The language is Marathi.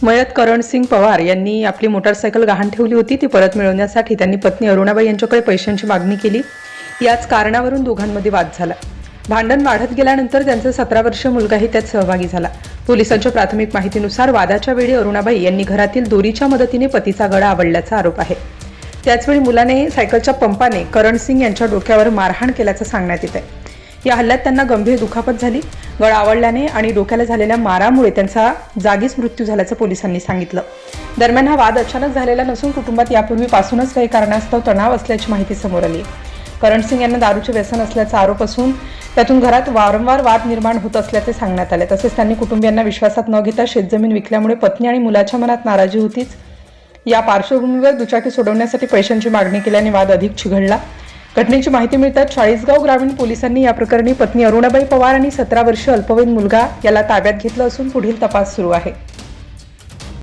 मयत करणसिंग पवार यांनी आपली मोटारसायकल गहाण ठेवली होती. ती परत मिळवण्यासाठी त्यांनी पत्नी अरुणाबाई यांच्याकडे पैशांची मागणी केली. याच कारणावरून दोघांमध्ये वाद झाला. भांडण वाढत गेल्यानंतर त्यांचा 17 वर्षीय मुलगाही त्यात सहभागी झाला. पोलिसांच्या प्राथमिक माहितीनुसार वादाच्या वेळी अरुणाबाई यांनी घरातील दोरीच्या मदतीने पतीचा गळा आवळल्याचा आरोप आहे. त्याचवेळी मुलाने सायकलच्या पंपाने करणसिंग यांच्या डोक्यावर मारहाण केल्याचं सांगण्यात येत आहे. या हल्ल्यात त्यांना गंभीर दुखापत झाली. गळा आवळल्याने आणि डोक्याला झालेल्या मारामुळे त्यांचा जागीच मृत्यू झाल्याचं पोलिसांनी सांगितलं. दरम्यान हा वाद अचानक झालेला नसून कुटुंबात यापूर्वीपासूनच काही कारणास्तव तणाव असल्याची माहिती समोर आली. करणसिंग यांना दारूचे व्यसन असल्याचा आरोप असून त्यातून घरात वारंवार वाद निर्माण होत असल्याचे सांगण्यात आले. तसेच त्यांनी कुटुंबियांना विश्वासात न घेता शेतजमीन विकल्यामुळे पत्नी आणि मुलाच्या मनात नाराजी होतीच. या पार्श्वभूमीवर दुचाकी सोडवण्यासाठी पैशांची मागणी केल्याने वाद अधिक चिघळला. घटनेची माहिती मिळताच चाळीसगाव ग्रामीण पोलिसांनी या प्रकरणी पत्नी अरुणाबाई पवार आणि 17 वर्षीय अल्पवयीन मुलगा याला ताब्यात घेतलं असून पुढील तपास सुरू आहे.